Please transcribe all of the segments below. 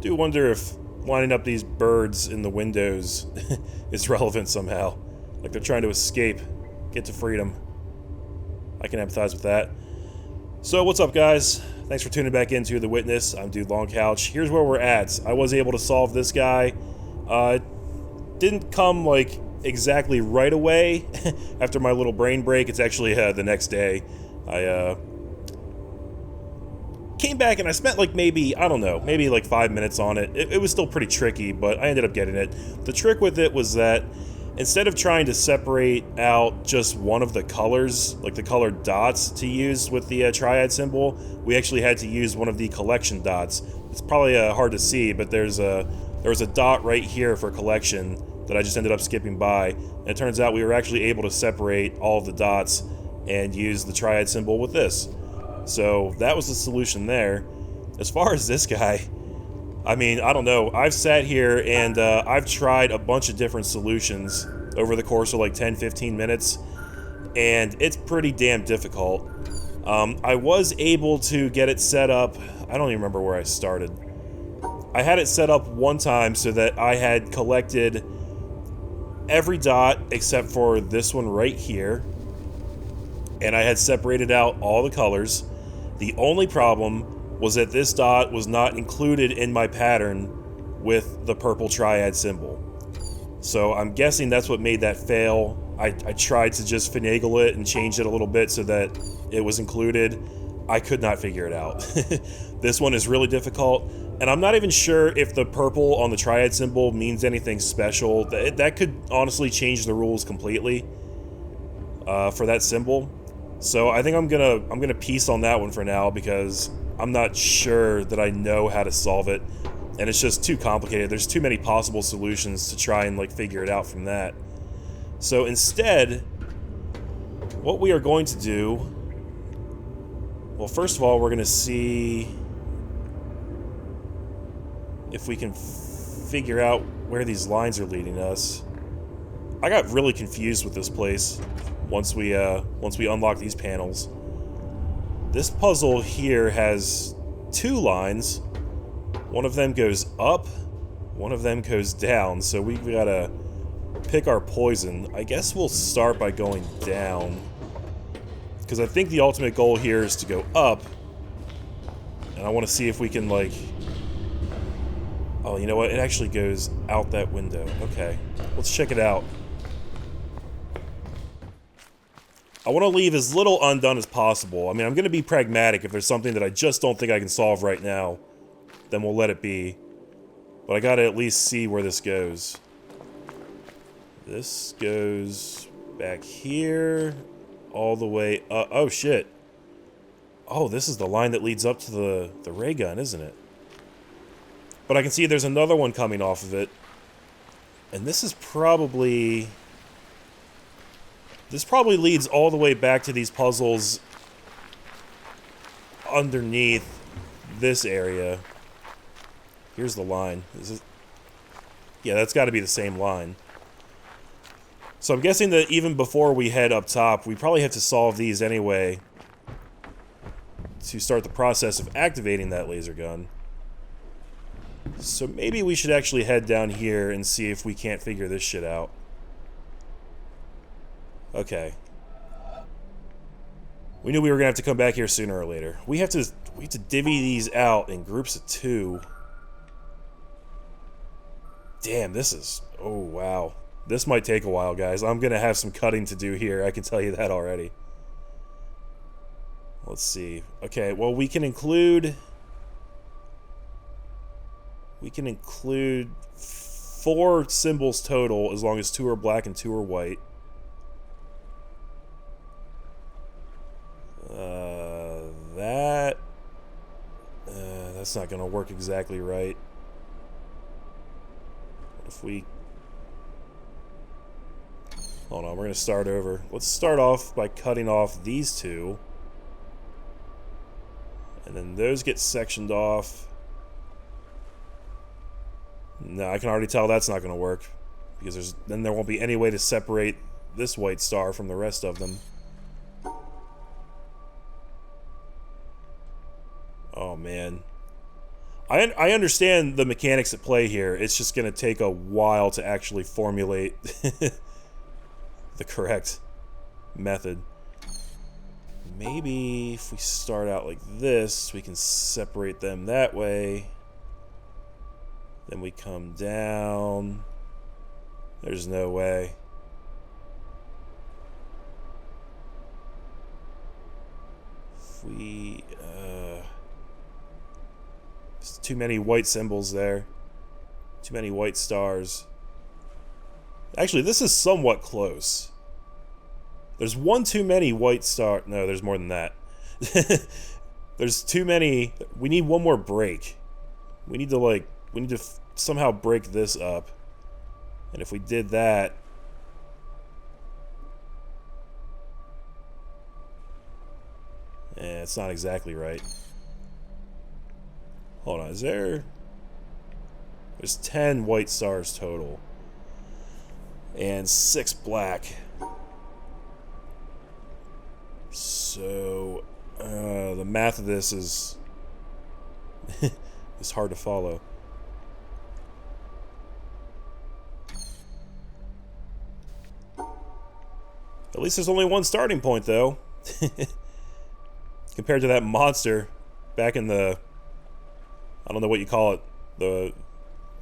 do wonder if lining up these birds in the windows is relevant somehow. Like they're trying to escape, get to freedom. I can empathize with that. So what's up, guys? Thanks for tuning back into The Witness. I'm Dude Long Couch. Here's where we're at. I was able to solve this guy. Didn't come like exactly right away after my little brain break. It's actually the next day. I came back and I spent like maybe, I don't know, maybe like 5 minutes on it. It was still pretty tricky, but I ended up getting it. The trick with it was that instead of trying to separate out just one of the colors, like the colored dots to use with the triad symbol, we actually had to use one of the collection dots. It's probably hard to see, but there was a dot right here for collection that I just ended up skipping by. And it turns out we were actually able to separate all of the dots and use the triad symbol with this. So that was the solution there. As far as this guy, I mean, I don't know. I've sat here and I've tried a bunch of different solutions over the course of like 10-15 minutes, and it's pretty damn difficult. I was able to get it set up. I don't even remember where I started. I had it set up one time so that I had collected every dot except for this one right here, and I had separated out all the colors. The only problem was that this dot was not included in my pattern with the purple triad symbol. So I'm guessing that's what made that fail. I tried to just finagle it and change it a little bit so that it was included. I could not figure it out. This one is really difficult, and I'm not even sure if the purple on the triad symbol means anything special. That could honestly change the rules completely for that symbol. So I think I'm gonna piece on that one for now because I'm not sure that I know how to solve it, and it's just too complicated. There's too many possible solutions to try and like figure it out from that. So instead, what we are going to do, well, first of all, we're gonna see if we can figure out where these lines are leading us. I got really confused with this place once we unlock these panels. This puzzle here has two lines. One of them goes up, one of them goes down, so we gotta pick our poison. I guess we'll start by going down, because I think the ultimate goal here is to go up, and I want to see if we can, like... Oh, you know what? It actually goes out that window. Okay, let's check it out. I want to leave as little undone as possible. I mean, I'm going to be pragmatic. If there's something that I just don't think I can solve right now, then we'll let it be. But I got to at least see where this goes. This goes back here, all the way up. Oh, shit. Oh, this is the line that leads up to the ray gun, isn't it? But I can see there's another one coming off of it. And this is probably... This probably leads all the way back to these puzzles underneath this area. Here's the line. Yeah, that's got to be the same line. So I'm guessing that even before we head up top, we probably have to solve these anyway to start the process of activating that laser gun. So maybe we should actually head down here and see if we can't figure this shit out. Okay. We knew we were gonna have to come back here sooner or later. We have to divvy these out in groups of 2. Damn, this is... Oh, wow. This might take a while, guys. I'm gonna have some cutting to do here, I can tell you that already. Let's see. Okay, well, we can include 4 symbols total, as long as 2 are black and 2 are white. That's not gonna work exactly right. If we... Hold on, we're gonna start over. Let's start off by cutting off these 2. And then those get sectioned off. No, I can already tell that's not gonna work. Because then there won't be any way to separate this white star from the rest of them. Oh, man. I understand the mechanics at play here. It's just going to take a while to actually formulate the correct method. Maybe if we start out like this, we can separate them that way. Then we come down. There's no way. If we... there's too many white symbols there. Too many white stars. Actually, this is somewhat close. There's one too many white star. No, there's more than that. There's too many. We need one more break. We need to somehow break this up. And if we did that, it's not exactly right. Hold on, there's 10 white stars total. And 6 black. So, the math of this is is hard to follow. At least there's only one starting point, though. Compared to that monster back in the, I don't know what you call it, the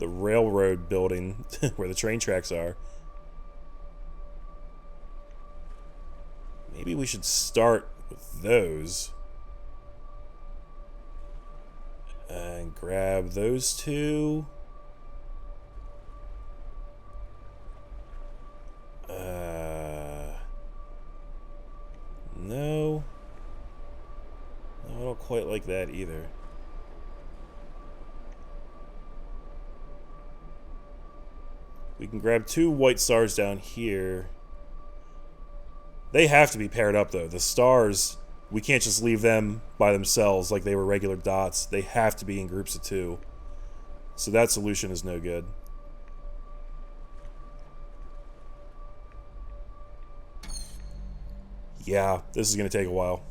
railroad building where the train tracks are. Maybe we should start with those. And grab those two. No. No, I don't quite like that either. We can grab 2 white stars down here. They have to be paired up, though. The stars, we can't just leave them by themselves like they were regular dots. They have to be in groups of 2. So that solution is no good. Yeah, this is going to take a while.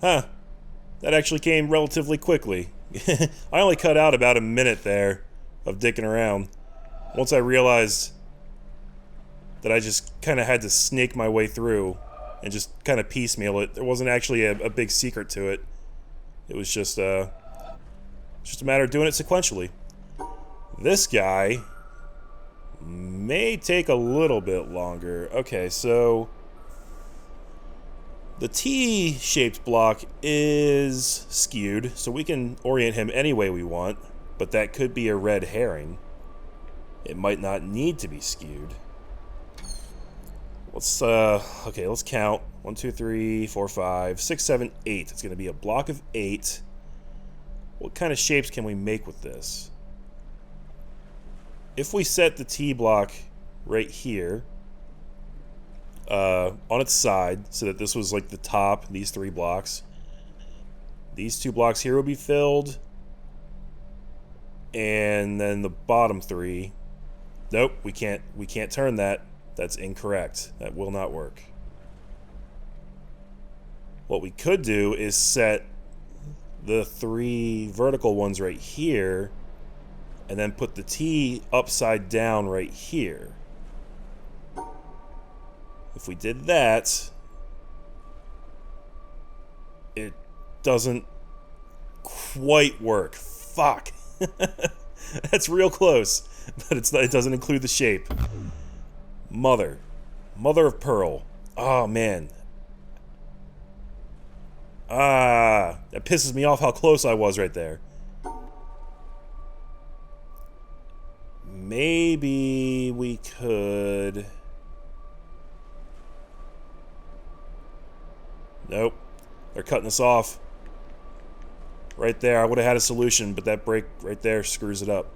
Huh. That actually came relatively quickly. I only cut out about a minute there of dicking around. Once I realized that I just kind of had to snake my way through and just kind of piecemeal it. There wasn't actually a big secret to it. It was just a matter of doing it sequentially. This guy may take a little bit longer. Okay, so the T-shaped block is skewed, so we can orient him any way we want, but that could be a red herring. It might not need to be skewed. Let's, okay, let's count. 1, 2, 3, 4, 5, 6, 7, 8. It's going to be a block of 8. What kind of shapes can we make with this? If we set the T block right here, on its side, so that this was like the top, these 3 blocks. These 2 blocks here will be filled. And then the bottom 3. Nope, we can't turn that. That's incorrect. That will not work. What we could do is set the 3 vertical ones right here, and then put the T upside down right here. If we did that, it doesn't quite work. Fuck. That's real close, but it doesn't include the shape. Mother of pearl. Oh man. That pisses me off how close I was right there. Maybe we could cutting us off. Right there, I would have had a solution, but that break right there screws it up.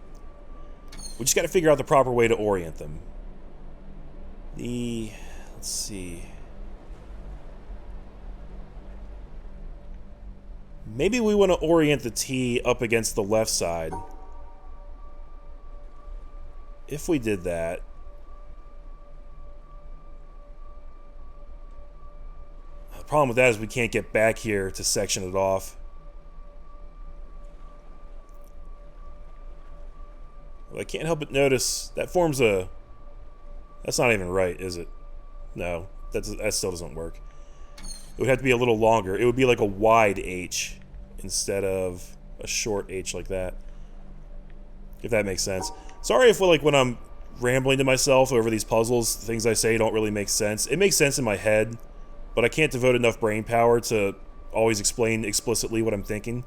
We just got to figure out the proper way to orient them. Let's see. Maybe we want to orient the T up against the left side. If we did that... The problem with that is we can't get back here to section it off. Well, I can't help but notice that forms a... That's not even right, is it? No, that still doesn't work. It would have to be a little longer. It would be like a wide H instead of a short H like that. If that makes sense. Sorry if, like, when I'm rambling to myself over these puzzles, things I say don't really make sense. It makes sense in my head, but I can't devote enough brain power to always explain explicitly what I'm thinking,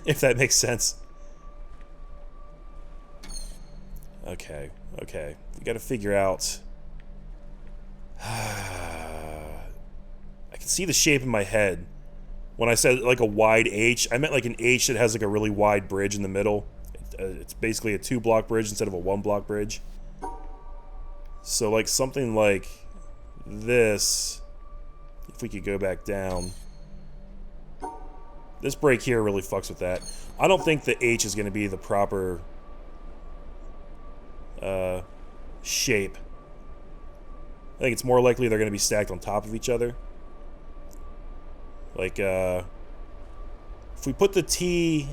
if that makes sense. Okay, okay. We gotta figure out... I can see the shape in my head. When I said like a wide H, I meant like an H that has like a really wide bridge in the middle. It's basically a 2-block bridge instead of a 1-block bridge. So like something like this, if we could go back down. This break here really fucks with that. I don't think the H is going to be the proper shape. I think it's more likely they're going to be stacked on top of each other. Like, if we put the T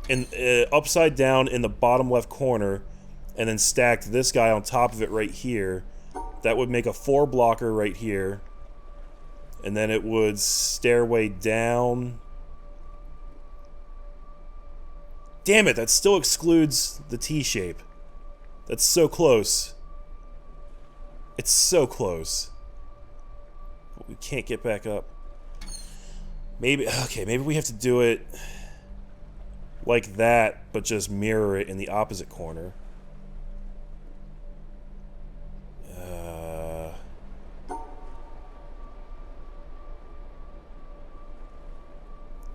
in, upside down in the bottom left corner, and then stacked this guy on top of it right here, that would make a 4-blocker right here. And then it would stairway down. Damn it, that still excludes the T shape. That's so close. It's so close. But we can't get back up. Maybe, okay, maybe we have to do it like that, but just mirror it in the opposite corner.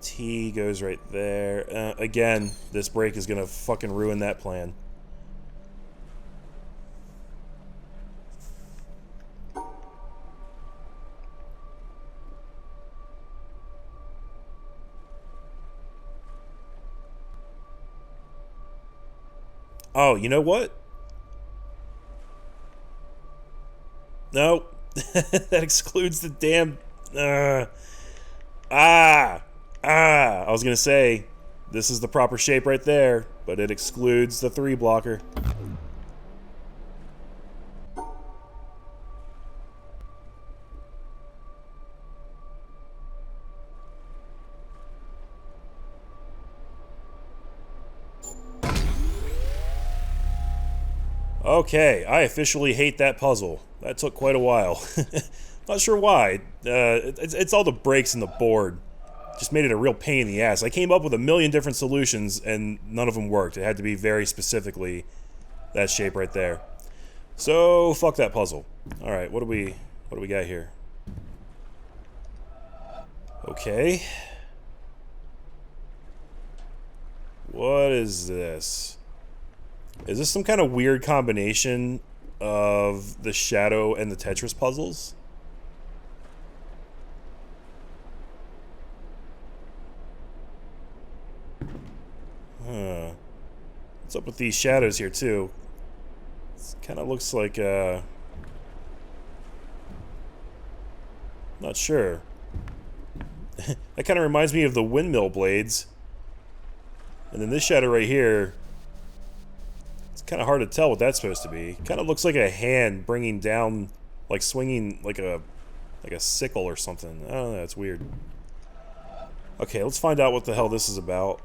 T goes right there. Again, this break is gonna fucking ruin that plan. Oh, you know what? No. That excludes the damn... I was gonna say, this is the proper shape right there, but it excludes the 3-blocker. Okay, I officially hate that puzzle. That took quite a while. Not sure why. It's all the breaks in the board. Just made it a real pain in the ass. I came up with a million different solutions, and none of them worked. It had to be very specifically that shape right there. So, fuck that puzzle. Alright, what do we got here? Okay. What is this? Is this some kind of weird combination of the Shadow and the Tetris puzzles? Huh. What's up with these shadows here, too? It kind of looks like, not sure. That kind of reminds me of the windmill blades. And then this shadow right here, it's kind of hard to tell what that's supposed to be. Kind of looks like a hand bringing down, like swinging like a sickle or something. I don't know, it's weird. Okay, let's find out what the hell this is about.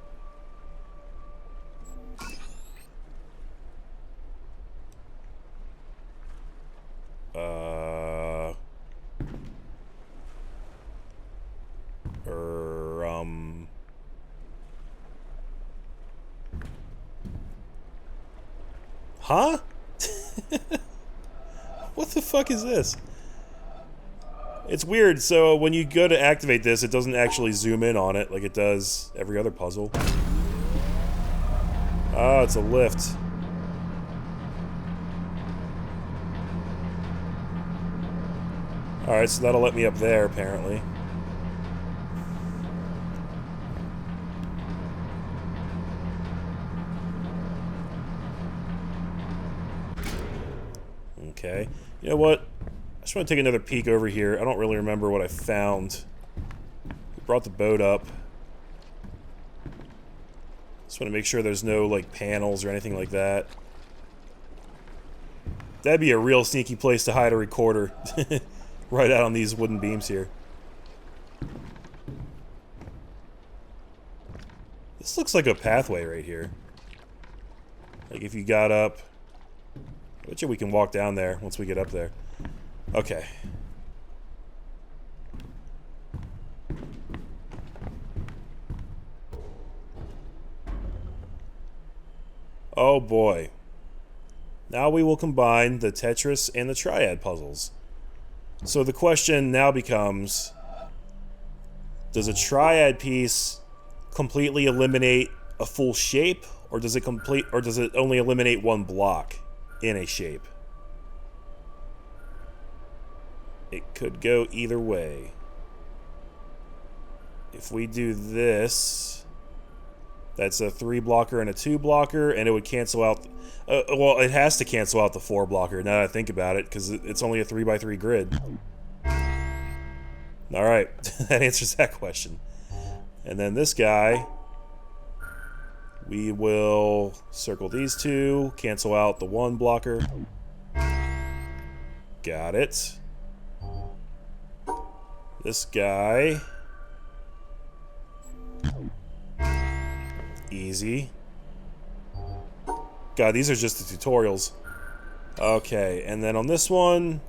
Huh? What the fuck is this? It's weird, so when you go to activate this, it doesn't actually zoom in on it like it does every other puzzle. Ah, it's a lift. Alright, so that'll let me up there, apparently. Okay. You know what? I just want to take another peek over here. I don't really remember what I found. We brought the boat up. Just want to make sure there's no, like, panels or anything like that. That'd be a real sneaky place to hide a recorder. Right out on these wooden beams here. This looks like a pathway right here. Like if you got up... I bet you we can walk down there once we get up there. Okay. Oh boy. Now we will combine the Tetris and the Triad puzzles. So the question now becomes, does a Triad piece completely eliminate a full shape, or does it only eliminate one block in a shape? It could go either way. If we do this, that's a 3 blocker and a 2 blocker, and it would cancel out... well, it has to cancel out the 4 blocker, now that I think about it, because it's only a 3x3 grid. Alright, that answers that question. And then this guy, we will circle these two, cancel out the 1 blocker. Got it. This guy... easy. God, these are just the tutorials. Okay, and then on this one...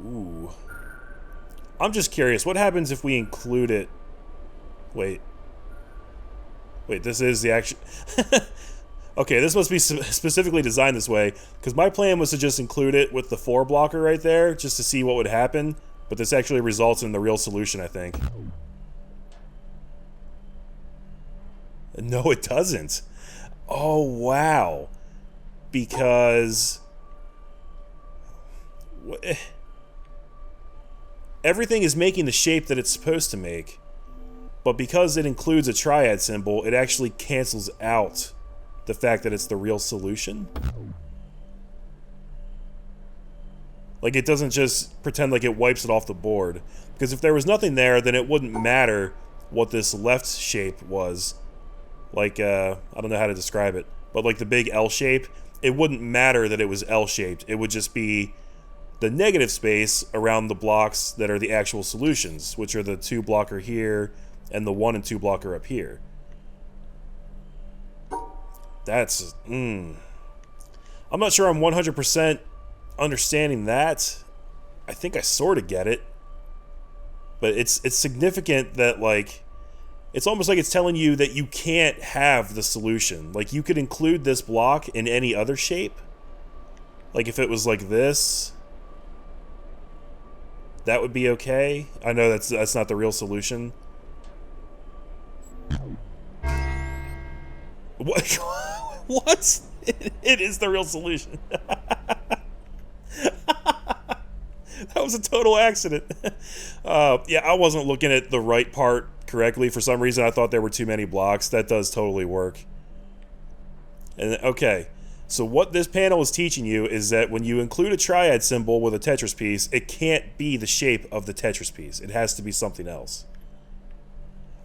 ooh. I'm just curious, what happens if we include it... Wait, this is the action... Okay, this must be specifically designed this way, because my plan was to just include it with the 4 blocker right there, just to see what would happen, but this actually results in the real solution, I think. No, it doesn't. Oh, wow. Because... everything is making the shape that it's supposed to make, but because it includes a triad symbol, it actually cancels out the fact that it's the real solution. Like, it doesn't just pretend like it wipes it off the board. Because if there was nothing there, then it wouldn't matter what this left shape was. Like, I don't know how to describe it, but like the big L shape, it wouldn't matter that it was L-shaped. It would just be the negative space around the blocks that are the actual solutions, which are the 2 blocker here and the 1 and 2 blocker up here. That's... I'm not sure I'm 100% understanding that. I think I sort of get it. But it's significant that, like... it's almost like it's telling you that you can't have the solution. Like, you could include this block in any other shape. Like, if it was like this... that would be okay. I know that's not the real solution. What? What? It is the real solution. That was a total accident. Yeah, I wasn't looking at the right part correctly. For some reason, I thought there were too many blocks. That does totally work. And okay, so what this panel is teaching you is that when you include a triad symbol with a Tetris piece, it can't be the shape of the Tetris piece. It has to be something else.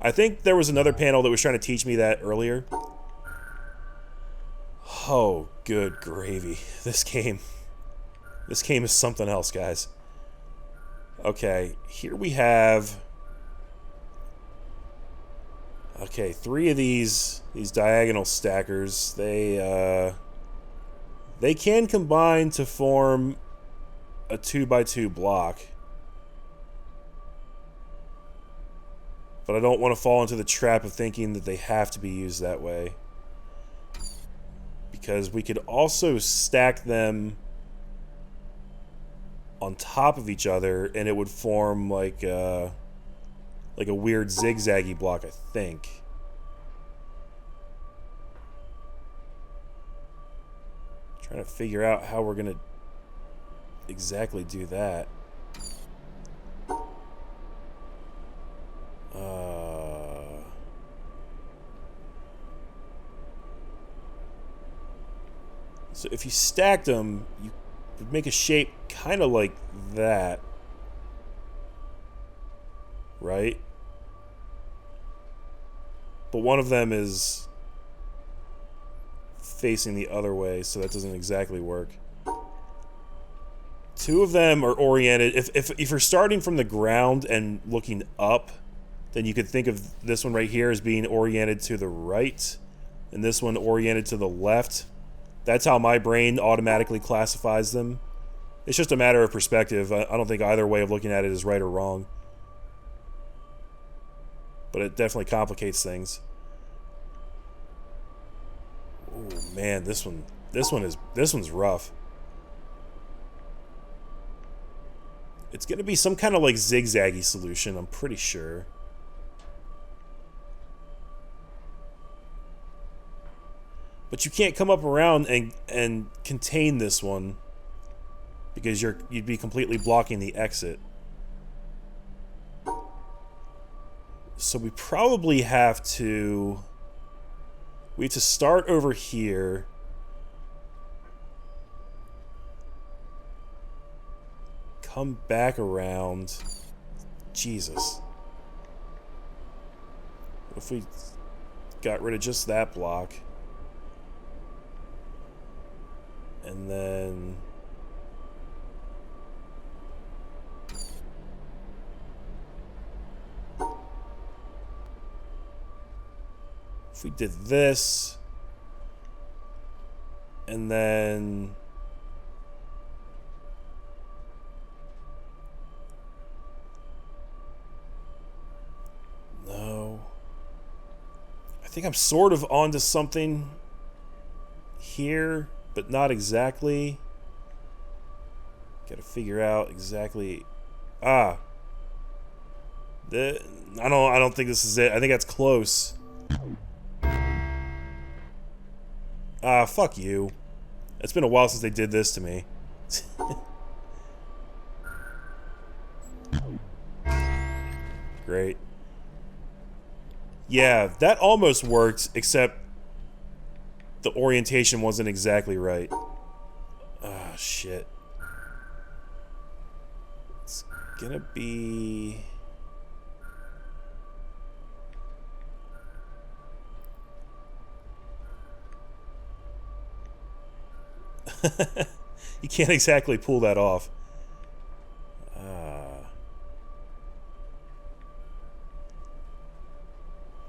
I think there was another panel that was trying to teach me that earlier. Oh, good gravy. This game is something else, guys. Okay, here we have... okay, 3 of these diagonal stackers. They can combine to form a 2x2 block. But I don't want to fall into the trap of thinking that they have to be used that way. Because we could also stack them on top of each other, and it would form like a weird zigzaggy block, I think. Trying to figure out how we're gonna exactly do that. So if you stacked them, you would make a shape kind of like that, right? But one of them is facing the other way, so that doesn't exactly work. Two of them are oriented. If you're starting from the ground and looking up, then you could think of this one right here as being oriented to the right, and this one oriented to the left. That's how my brain automatically classifies them. It's just a matter of perspective. I don't think either way of looking at it is right or wrong. But it definitely complicates things. Oh man, this one's rough. It's gonna be some kind of like zigzaggy solution, I'm pretty sure. But you can't come up around and contain this one because you'd be completely blocking the exit. So we probably have to start over here. Come back around. Jesus. What if we got rid of just that block? And then if we did this, and then no, I think I'm sort of onto something here, but not exactly. Gotta figure out exactly. I don't think this is it. I think that's close. Fuck you. It's been a while since they did this to me. Great. Yeah, that almost worked, except the orientation wasn't exactly right. Ah, shit. It's gonna be... You can't exactly pull that off.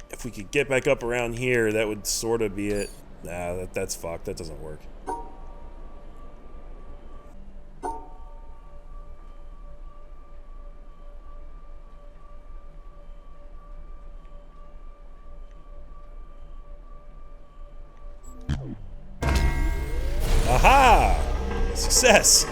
If we could get back up around here, that would sort of be it. Nah, that's fucked. That doesn't work. Aha! Success!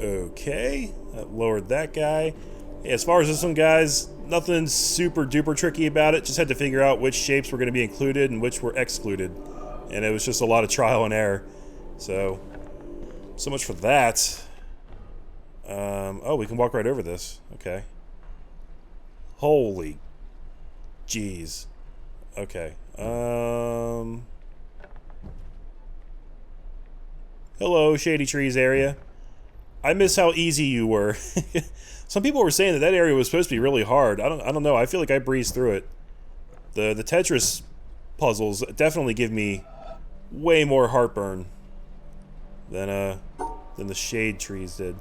Okay, that lowered that guy. Yeah, as far as this one, guys, nothing super duper tricky about it. Just had to figure out which shapes were going to be included and which were excluded. And it was just a lot of trial and error. So much for that. Oh, we can walk right over this. Okay. Holy jeez. Okay. Hello, Shady Trees area. I miss how easy you were. Some people were saying that area was supposed to be really hard. I don't know. I feel like I breezed through it. The Tetris puzzles definitely give me way more heartburn than the Shade Trees did.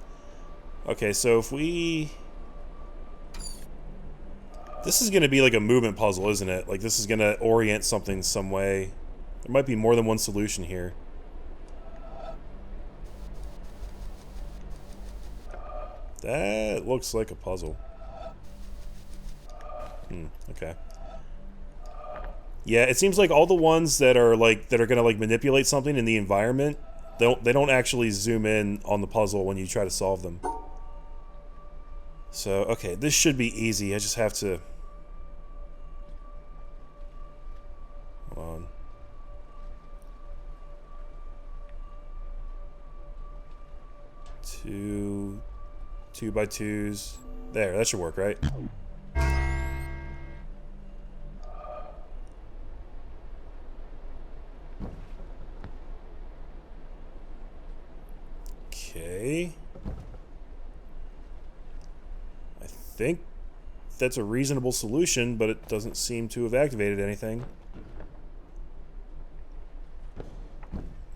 Okay, so if we... This is going to be like a movement puzzle, isn't it? Like, this is going to orient something some way. There might be more than one solution here. That looks like a puzzle. Okay. Yeah, it seems like all the ones that are gonna like manipulate something in the environment, they don't actually zoom in on the puzzle when you try to solve them. So, okay, this should be easy. I just have to... Hold on. Two by twos. There, that should work, right? Okay. I think that's a reasonable solution, but it doesn't seem to have activated anything.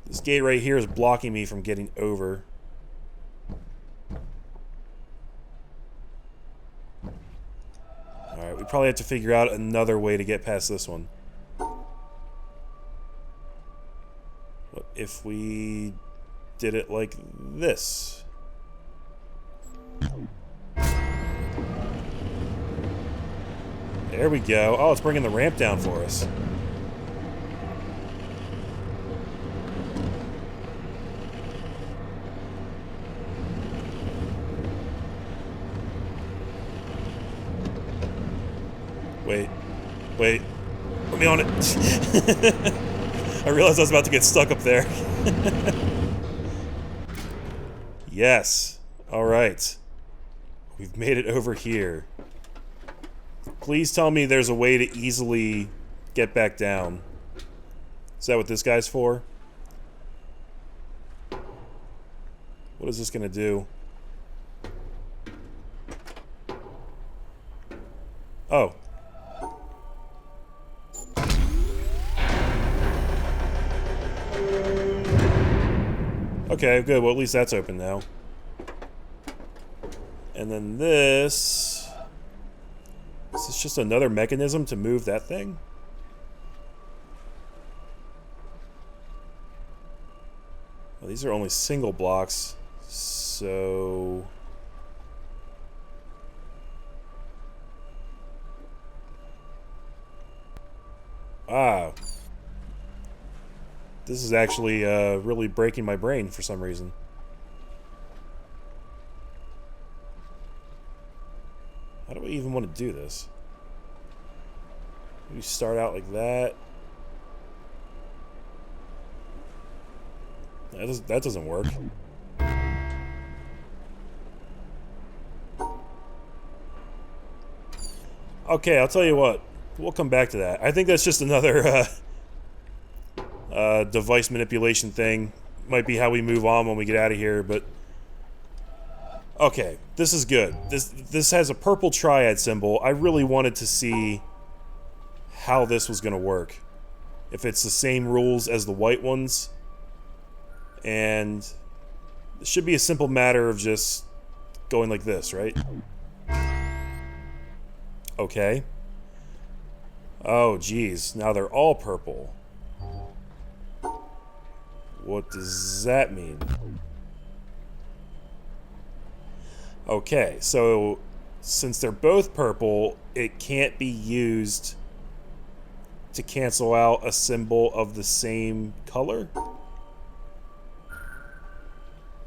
This gate right here is blocking me from getting over. Alright, we probably have to figure out another way to get past this one. What if we did it like this? There we go. Oh, it's bringing the ramp down for us. Wait. Put me on it. I realized I was about to get stuck up there. Yes. Alright. We've made it over here. Please tell me there's a way to easily get back down. Is that what this guy's for? What is this gonna do? Oh. Okay, good. Well, at least that's open now. And then this... Is this just another mechanism to move that thing? Well, these are only single blocks, so... Ah. This is actually really breaking my brain for some reason. How do I even want to do this? Maybe start out like that. That doesn't work. Okay, I'll tell you what. We'll come back to that. I think that's just another device manipulation thing. Might be how we move on when we get out of here, but... Okay, this is good. This has a purple triad symbol. I really wanted to see how this was going to work. If it's the same rules as the white ones. And it should be a simple matter of just going like this, right? Okay. Oh, geez. Now they're all purple. What does that mean? Okay, so since they're both purple, it can't be used to cancel out a symbol of the same color?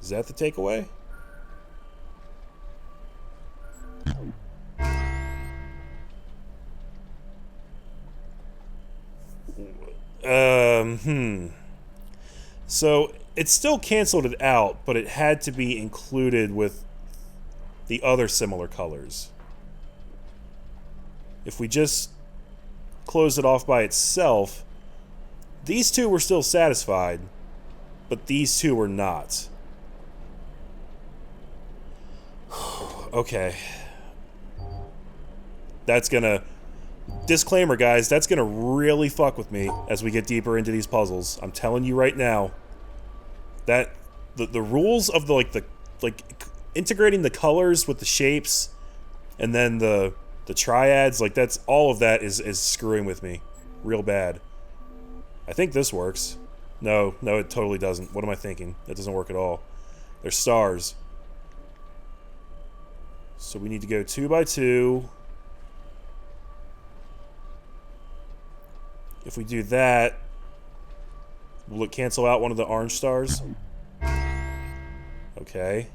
Is that the takeaway? So, it still canceled it out, but it had to be included with the other similar colors. If we just close it off by itself, these two were still satisfied, but these two were not. Okay. That's gonna... Disclaimer, guys, that's gonna really fuck with me as we get deeper into these puzzles. I'm telling you right now. That... The rules of the integrating the colors with the shapes, and then the triads, like, that's... All of that is screwing with me. Real bad. I think this works. No, it totally doesn't. What am I thinking? That doesn't work at all. They're stars. So we need to go 2 by 2. if we do that, will it cancel out one of the orange stars? Okay.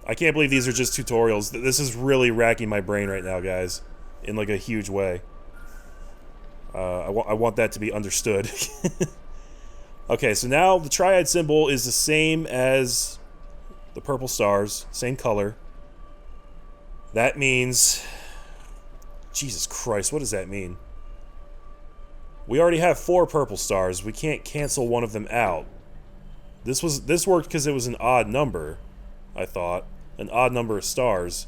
I can't believe these are just tutorials. This is really racking my brain right now, guys. In like a huge way. I want that to be understood. Okay, so now the triad symbol is the same as the purple stars. Same color. That means... Jesus Christ, what does that mean? We already have 4 purple stars. We can't cancel one of them out. This worked because it was an odd number, I thought. An odd number of stars.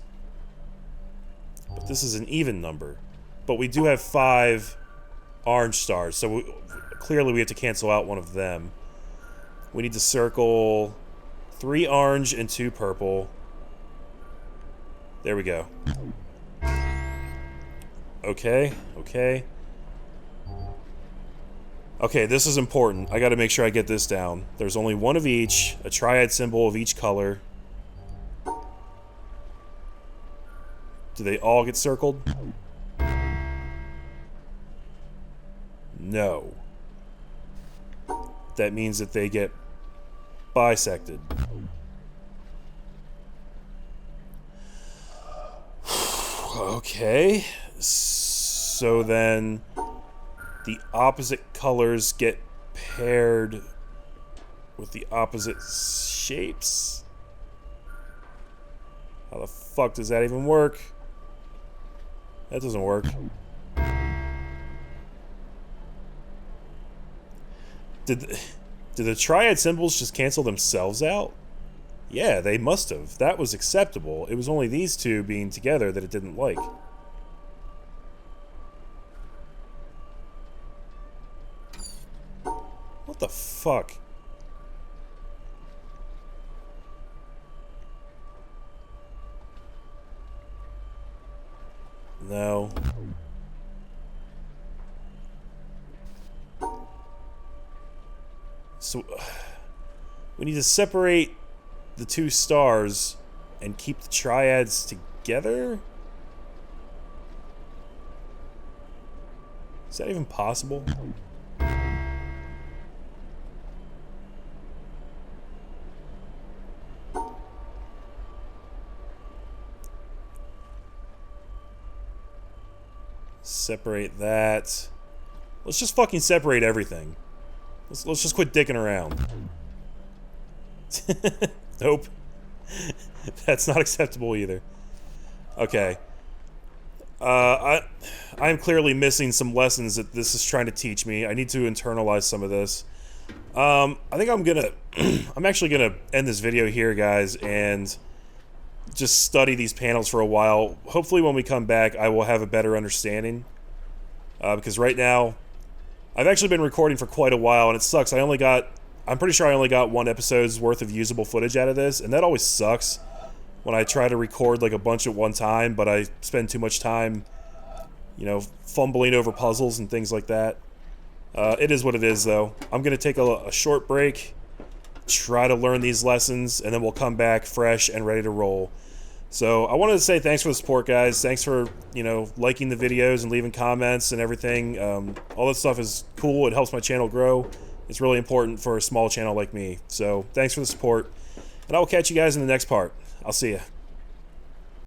But this is an even number. But we do have 5 orange stars, so clearly we have to cancel out one of them. We need to circle 3 orange and 2 purple. There we go. Okay, okay. Okay, this is important. I gotta make sure I get this down. There's only one of each, a triad symbol of each color. Do they all get circled? No. That means that they get bisected. Okay. So then the opposite colors get paired with the opposite shapes? How the fuck does that even work? That doesn't work. Did the triad symbols just cancel themselves out? Yeah, they must have. That was acceptable. It was only these two being together that it didn't like. What the fuck? No. So, we need to separate the 2 stars and keep the triads together? Is that even possible? Separate that. Let's just fucking separate everything. Let's just quit dicking around. Nope. That's not acceptable either. Okay. I'm clearly missing some lessons that this is trying to teach me. I need to internalize some of this. I think I'm actually gonna end this video here, guys, and just study these panels for a while. Hopefully when we come back, I will have a better understanding. Because right now, I've actually been recording for quite a while, and it sucks. I'm pretty sure I only got 1 episode's worth of usable footage out of this, and that always sucks when I try to record like a bunch at one time, but I spend too much time, you know, fumbling over puzzles and things like that. It is what it is, though. I'm going to take a short break, try to learn these lessons, and then we'll come back fresh and ready to roll. So I wanted to say thanks for the support, guys. Thanks for, you know, liking the videos and leaving comments and everything. All that stuff is cool. It helps my channel grow. It's really important for a small channel like me. So thanks for the support, and I will catch you guys in the next part. I'll see ya.